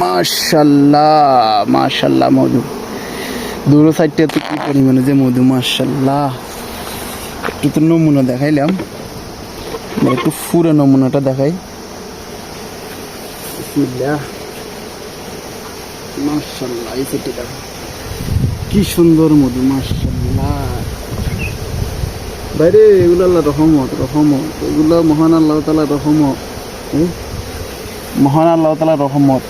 মাশাল্লাহ মাশাল্লাহ মধু দুটো সাইডটা তো কি পরিমাণে যে মধু মাশাল্লাহ। একটু তো নমুনা দেখাইলাম, একটু পুরো নমুনাটা দেখাই। বিসমিল্লাহ মাশাল্লাহ, এই সাইডটা দেখো কি সুন্দর মধু মাশাল্লাহ। বাইরে এগুলো আল্লাহ রহমত রহমত, এগুলো মহান আল্লাহ তাআলা রহমত, মহান আল্লাহ তাআলা রহমত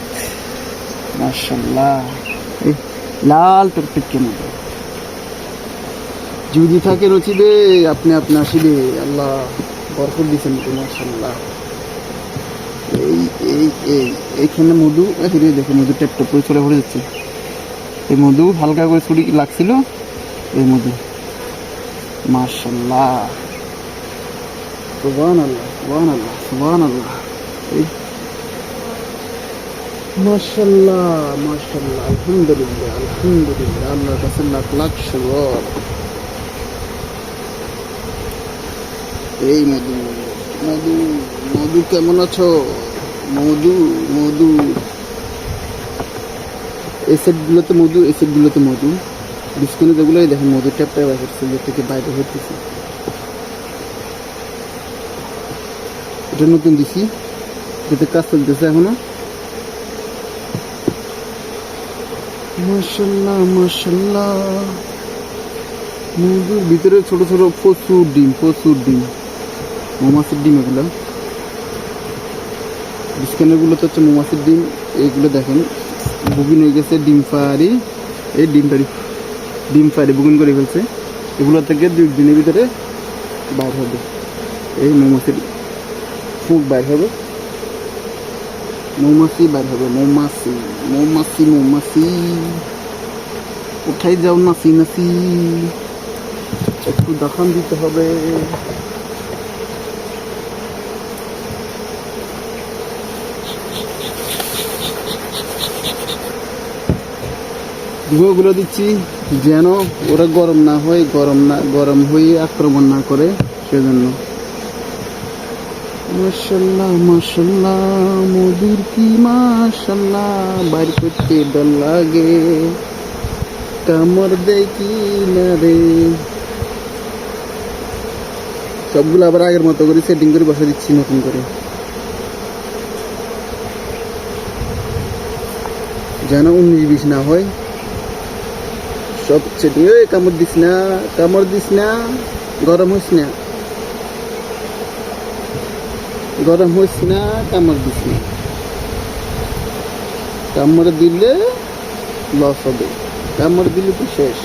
মাশাল্লাহ। লাল টুকটুকে মতো যদি থাকে নচিবে আপনি আপনি আসিবে, আল্লাহ বরকত দিচ্ছেন তো মাশাল্লাহ। এই এই এই এইখানে মধু দেখো, মধু টেপ টপ করে চলে পড়ে যাচ্ছে। এই মধু হালকা করে ছুরি লাগছিল, এই মধু মাশাল্লাহ সুবহানাল্লাহ সুবহানাল্লাহ সুবহানাল্লাহ। এই মাশাল্লাহ মাশাল্লাহ, আলহামদুলিল্লাহ আলহামদুলিল্লাহ, আল্লাহর কাছে লাখ লাখ শুকর। এই মধু মধু মধু কেমন আছো মধু? মধু এই সেটগুলোতে মধু, এই সেটগুলোতে মধু, ডিসকাউন্টে যেগুলো দেখেন মধু ট্যাপটা বাইরে থেকে বাইরে হতেছে। এটা নতুন দিছি, যেতে কাজ চলতেছে এখনো। মাশাল্লাহ মাশাল্লাহ, মধুর ভিতরে ছোট ছোট প্রচুর ডিম, প্রচুর ডিম, মৌমাছির ডিম এগুলো। ডিসকাউন্টের গুলো তো হচ্ছে মৌমাছির ডিম। এইগুলো দেখেন বুকিং হয়ে গেছে, ডিম ফাড়ি, এই ডিম ফাড়ি বুকিং করে ফেলছে। এগুলো থেকে 2 দিনের ভিতরে বাইর হবে, এই মৌমাছির ফুক বাইর হবে, মৌমাছি বাইর হবে, মৌমাছি মৌমাছি মৌমাছি। কোথায় যাও নাচি নাচি, একটু দেখান দিতে হবে। ধুয়োগুলো দিচ্ছি যেন ওরা গরম না হয়, গরম হয়ে আক্রমণ না করে, সেজন্য। মাশাল্লাহ মাশাল্লাহ, মধুর কি মাশাল্লাহ, বাইর করতে ডর লাগে, কামড় দেখি না রে। সবগুলো আবার আগের মতো করে সেটিং করে বসে দিচ্ছি নতুন করে, যেন 19-20 না হয়। সব সেটিং। কামড় দিস না, কামড় দিস না, গরম হইস না, গরম হইস না, কামড় দিস না। কামড় দিলে লস হবে, কামড় দিলে তো শেষ।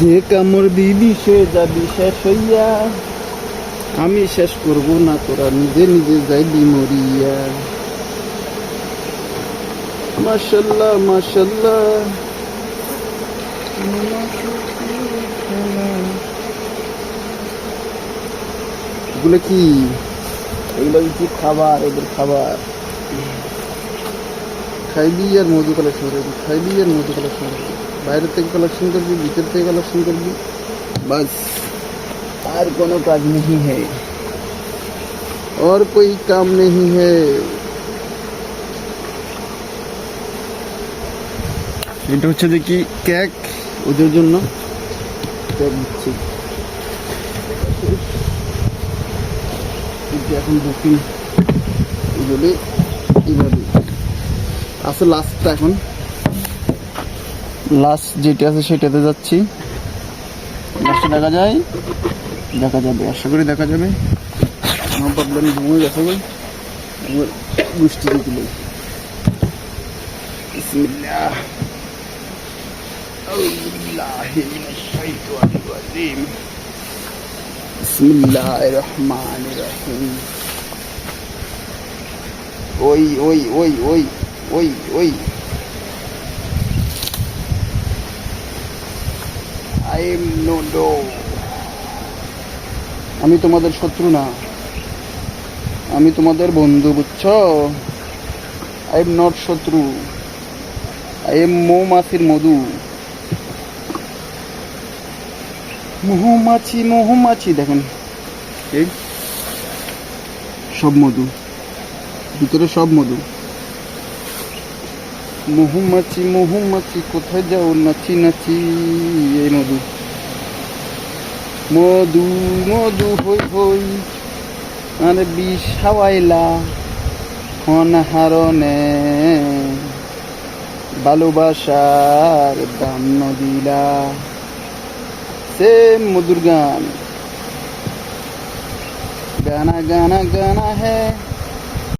যে কামড় দিবি সে যাবি শেষ হইয়া, আমি শেষ করব না, তোরা নিজে নিজে যাইবি মরিয়া। মাশাল্লাহ মাশাল্লাহ, এগুলো কি? এগুলো কি খাবার? এদের খাবার। খাইবি আর মধু কালেকশন করবি, খাইবি আর মধু কালেকশন করবি, বাইরে থেকে কালেকশন করবি, ভিতর থেকে কালেকশন করবি, বাস আর কোনো কাজ नहीं है, और कोई काम नहीं है। এটা হচ্ছে দেখি কেক, ওদের জন্য কেক দিচ্ছি। এখন বুকিং এইভাবে এইভাবে আছে। লাস্টটা এখন লাস্ট যেটা আছে সেটাতে যাচ্ছি। লাস্টে দেখা যায়, দেখা যাবে, আশা করি দেখা যাবে। No problem. ঘুমিয়ে গেছে বল বৃষ্টি দিল। বিসমিল্লাহ আউযুবিল্লাহি মিনাশ শাইতানির রাজিম, বিসমিল্লাহির রহমানির রহিম। ওই ওই ওই ওই ওই ওই আই এম নো ডো, আমি তোমাদের শত্রু না, আমি তোমাদের বন্ধু, বুঝছো? আই এম নট শত্রু, আই এম মৌমাছির মধু। মৌমাছি মৌমাছি দেখেন, এই সব মধু, ভিতরে সব মধু। মহুমাছি মহুমাছি কোথায় যাও নাচি নাচি। এই মধু মধু মধু হই হই আর বিষ হাওয়াইলা অনাহারণে ভালোবাসার দাম নদিলা। সে মধুর গান গানা গানা গানা হ্যাঁ